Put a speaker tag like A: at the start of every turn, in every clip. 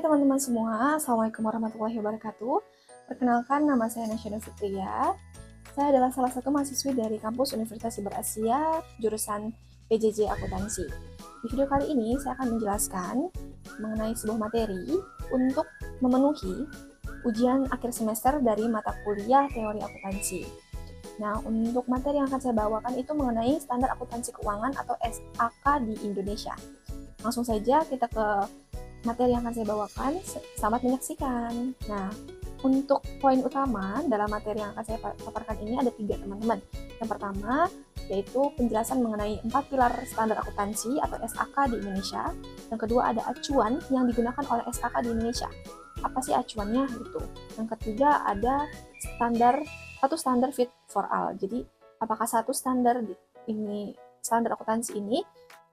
A: Hai teman-teman semua, Assalamualaikum warahmatullahi wabarakatuh. Perkenalkan, nama saya Nasyana Fitria. Saya adalah salah satu mahasiswi dari kampus Universitas Asia, jurusan PJJ Akuntansi. Di video kali ini, saya akan menjelaskan mengenai sebuah materi untuk memenuhi ujian akhir semester dari mata kuliah teori akuntansi. Nah, untuk materi yang akan saya bawakan itu mengenai standar akuntansi keuangan atau SAK di Indonesia. Langsung saja kita ke materi yang akan saya bawakan, selamat menyaksikan. Nah, untuk poin utama dalam materi yang akan saya paparkan ini ada 3 teman-teman. Yang pertama, yaitu penjelasan mengenai 4 pilar standar akuntansi atau SAK di Indonesia. Yang kedua ada acuan yang digunakan oleh SAK di Indonesia. Apa sih acuannya gitu. Yang ketiga ada satu standar fit for all. Jadi, apakah satu standar akuntansi ini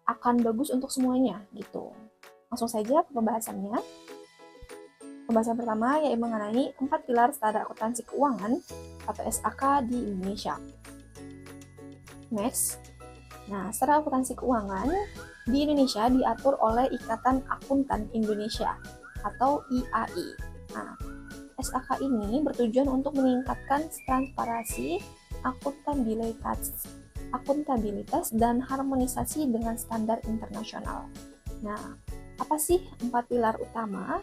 A: akan bagus untuk semuanya gitu. Langsung saja ke pembahasannya. Pembahasan pertama yaitu mengenai 4 pilar standar akuntansi keuangan atau SAK di Indonesia. Next. Nah, standar akuntansi keuangan di Indonesia diatur oleh Ikatan Akuntan Indonesia atau IAI. Nah, SAK ini bertujuan untuk meningkatkan transparansi, akuntabilitas dan harmonisasi dengan standar internasional. Nah, apa sih 4 pilar utama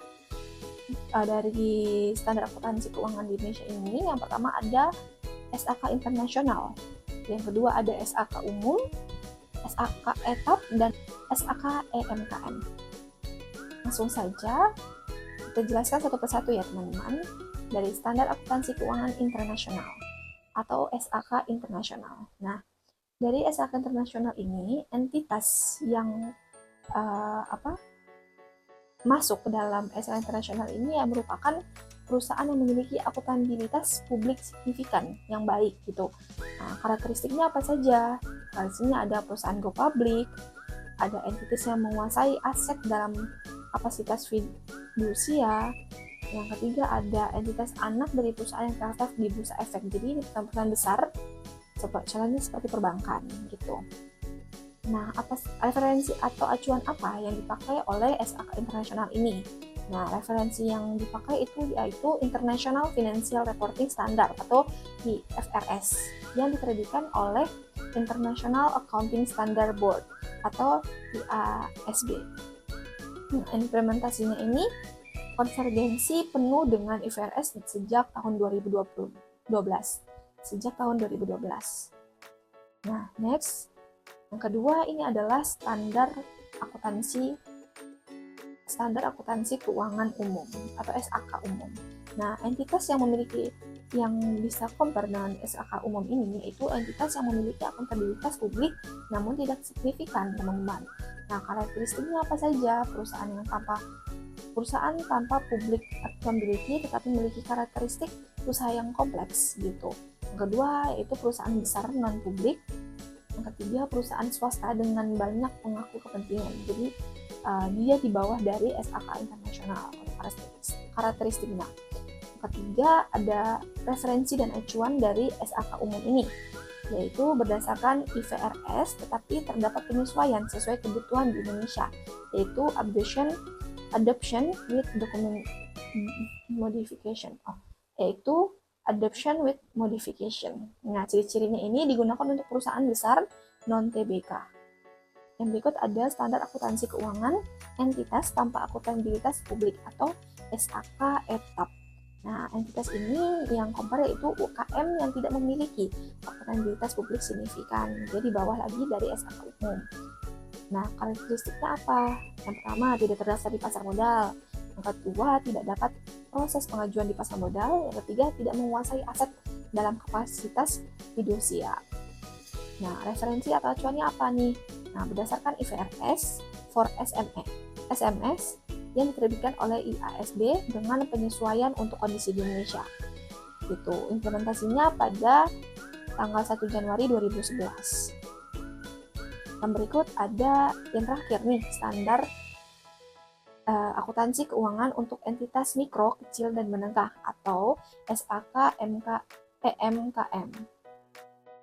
A: dari standar akuntansi keuangan di Indonesia ini? Yang pertama ada SAK internasional, yang kedua ada SAK umum, SAK etap, dan SAK EMKM. Langsung saja kita jelaskan satu persatu ya teman-teman, dari standar akuntansi keuangan internasional atau SAK internasional. Nah, dari SAK internasional ini entitas yang masuk ke dalam SAK internasional ini yang merupakan perusahaan yang memiliki akuntabilitas publik signifikan yang baik gitu. Nah, karakteristiknya apa saja? Karakteristiknya ada perusahaan go public, ada entitas yang menguasai aset dalam kapasitas fidusia. Yang ketiga ada entitas anak dari perusahaan yang terdaftar di bursa efek. Jadi perusahaan-perusahaan besar contohnya seperti perbankan gitu. Nah, apa referensi atau acuan apa yang dipakai oleh SAK internasional ini? Nah, referensi yang dipakai itu yaitu International Financial Reporting Standard atau IFRS yang diterbitkan oleh International Accounting Standard Board atau IASB. Nah, implementasinya ini konvergensi penuh dengan IFRS sejak tahun 2012. Nah, next. Yang kedua ini adalah standar akuntansi keuangan umum atau SAK umum. Nah, entitas yang bisa compare dengan SAK umum ini yaitu entitas yang memiliki akuntabilitas publik namun tidak signifikan, teman-teman. Nah, karakteristiknya apa saja? Perusahaan tanpa public accountability tetapi memiliki karakteristik usaha yang kompleks gitu. Yang kedua yaitu perusahaan besar non-publik. Yang ketiga, perusahaan swasta dengan banyak pemangku kepentingan. Jadi, dia di bawah dari SAK internasional karakteristiknya. Yang ketiga, ada referensi dan acuan dari SAK umum ini, yaitu berdasarkan IFRS, tetapi terdapat penyesuaian sesuai kebutuhan di Indonesia, yaitu adoption with document modification. Adoption with modification. Nah, ciri-cirinya ini digunakan untuk perusahaan besar non-TBK. Yang berikut ada standar akuntansi keuangan entitas tanpa akuntabilitas publik atau SAK etap. Nah, entitas ini yang compare yaitu UKM yang tidak memiliki akuntabilitas publik signifikan. Jadi bawah lagi dari SAK umum. Nah, karakteristiknya apa? Yang pertama, tidak terdaftar di pasar modal. Yang kedua, tidak dapat proses pengajuan di pasar modal. Yang ketiga, tidak menguasai aset dalam kapasitas fidusia. Nah, referensi atau acuannya apa nih? Nah, berdasarkan IFRS for SMS yang diterbitkan oleh IASB dengan penyesuaian untuk kondisi di Indonesia. Gitu. Implementasinya pada tanggal 1 Januari 2011. Yang berikut ada yang terakhir nih, standar akuntansi keuangan untuk entitas mikro, kecil, dan menengah atau SAK EMKM.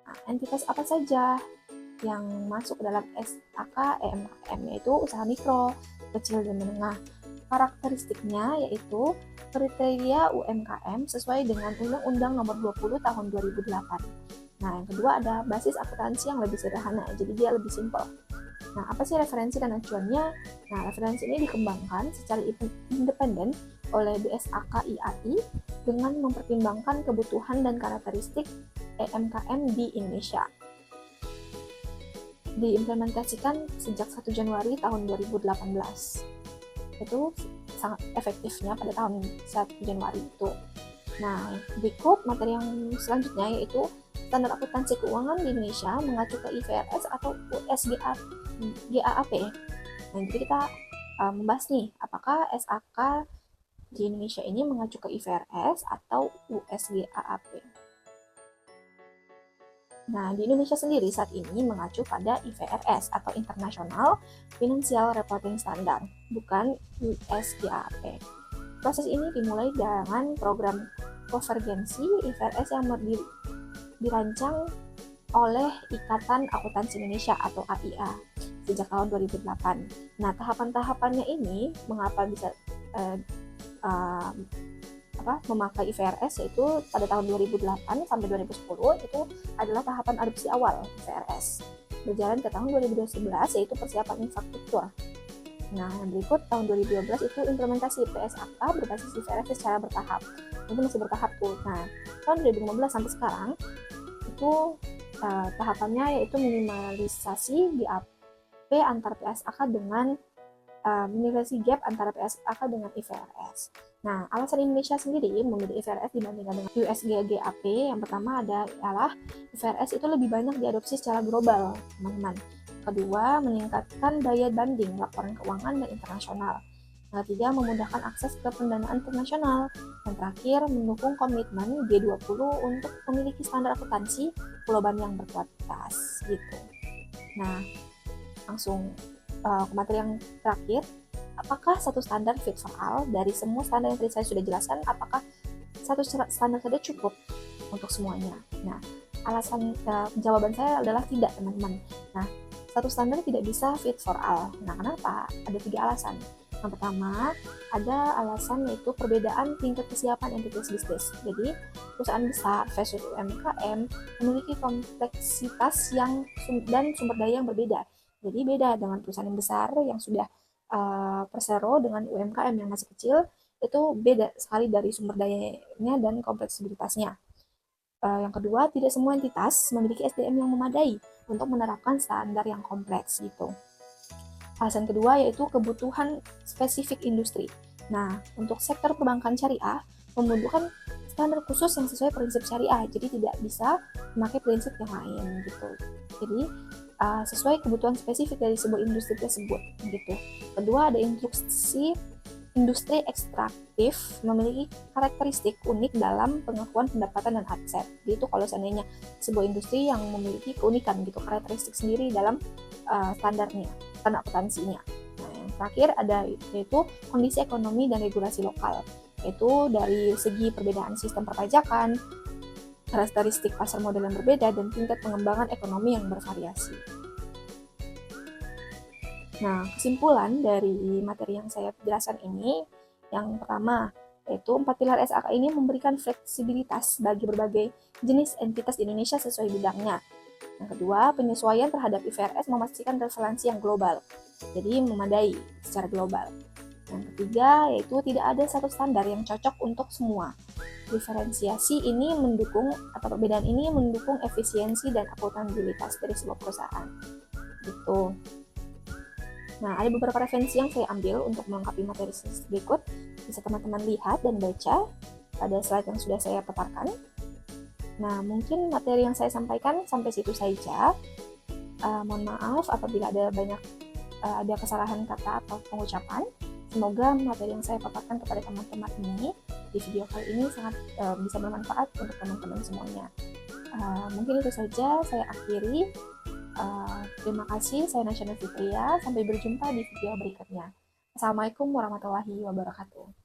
A: Nah, entitas apa saja yang masuk dalam SAK EMKM yaitu usaha mikro, kecil, dan menengah. karakteristiknya yaitu kriteria UMKM sesuai dengan Undang-Undang Nomor 20 Tahun 2008. Nah, yang kedua ada basis akuntansi yang lebih sederhana, jadi dia lebih simpel. Nah, apa sih referensi dan acuannya? Nah, referensi ini dikembangkan secara independen oleh BSAK IAI dengan mempertimbangkan kebutuhan dan karakteristik UMKM di Indonesia. Diimplementasikan sejak 1 Januari tahun 2018. Itu sangat efektifnya pada tahun 1 Januari itu. Nah, berikut materi yang selanjutnya yaitu standar akuntansi keuangan di Indonesia mengacu ke IFRS atau USGAAP. Nah, jadi kita membahas nih, apakah SAK di Indonesia ini mengacu ke IFRS atau USGAAP. Nah, di Indonesia sendiri saat ini mengacu pada IFRS atau International Financial Reporting Standard, bukan USGAAP. Proses ini dimulai dengan program konvergensi IFRS yang dirancang oleh Ikatan Akuntansi Indonesia atau AIA sejak tahun 2008. Nah, tahapan-tahapannya ini mengapa bisa memakai IFRS yaitu pada tahun 2008 sampai 2010 itu adalah tahapan adopsi awal IFRS. Berjalan ke tahun 2011 yaitu persiapan infrastruktur. Nah, yang berikut tahun 2012 itu implementasi PSAK berbasis IFRS secara bertahap. Itu masih bertahap tuh. Nah, tahun 2015 sampai sekarang itu tahapannya yaitu minimalisasi GAP antar PSAK dengan minimalisasi gap antara PSAK dengan IFRS. Nah, alasan Indonesia sendiri memilih IFRS dibandingkan dengan USGAAP yang pertama adalah IFRS itu lebih banyak diadopsi secara global, teman-teman. Kedua, meningkatkan daya banding laporan keuangan dan internasional. Yang ketiga, memudahkan akses ke pendanaan internasional. Dan terakhir, mendukung komitmen G20 untuk memiliki standar akuntansi global yang berkualitas. Gitu. Nah, langsung ke materi yang terakhir, apakah satu standar fit for all? Dari semua standar yang tadi saya sudah jelaskan, apakah satu standar saja cukup untuk semuanya? Nah, jawaban saya adalah tidak, teman-teman. Nah, satu standar tidak bisa fit for all. Nah, kenapa? Ada 3 alasan. Yang pertama, ada alasan yaitu perbedaan tingkat kesiapan entitas bisnis. Jadi, perusahaan besar versus UMKM memiliki kompleksitas dan sumber daya yang berbeda. Jadi beda dengan perusahaan yang besar yang sudah persero dengan UMKM yang masih kecil, itu beda sekali dari sumber dayanya dan kompleksibilitasnya. Yang kedua, tidak semua entitas memiliki SDM yang memadai untuk menerapkan standar yang kompleks gitu. Alasan kedua yaitu kebutuhan spesifik industri. Nah, untuk sektor perbankan syariah membutuhkan standar khusus yang sesuai prinsip syariah, jadi tidak bisa memakai prinsip yang lain gitu. Jadi sesuai kebutuhan spesifik dari sebuah industri tersebut gitu. Kedua, ada industri ekstraktif memiliki karakteristik unik dalam pengakuan pendapatan dan aset. Jadi itu kalau seandainya sebuah industri yang memiliki keunikan gitu, karakteristik sendiri dalam standarnya, standar akuntansinya. Nah, yang terakhir ada yaitu kondisi ekonomi dan regulasi lokal. Yaitu dari segi perbedaan sistem perpajakan, karakteristik pasar modal yang berbeda, dan tingkat pengembangan ekonomi yang bervariasi. Nah, kesimpulan dari materi yang saya jelaskan ini, yang pertama, yaitu 4 pilar SAK ini memberikan fleksibilitas bagi berbagai jenis entitas di Indonesia sesuai bidangnya. Yang kedua, penyesuaian terhadap IFRS memastikan referensi yang global, jadi memadai secara global. Yang ketiga, yaitu tidak ada satu standar yang cocok untuk semua. Diferensiasi ini perbedaan ini mendukung efisiensi dan akuntabilitas dari sebuah perusahaan. Gitu. Nah, ada beberapa referensi yang saya ambil untuk melengkapi materi berikut. Bisa teman-teman lihat dan baca pada slide yang sudah saya paparkan. Nah, mungkin materi yang saya sampaikan sampai situ saja. Mohon maaf apabila ada kesalahan kata atau pengucapan. Semoga materi yang saya paparkan kepada teman-teman ini di video kali ini sangat bisa bermanfaat untuk teman-teman semuanya. Mungkin itu saja saya akhiri. Terima kasih, saya Nasyana Fitria. Sampai berjumpa di video berikutnya. Assalamualaikum warahmatullahi wabarakatuh.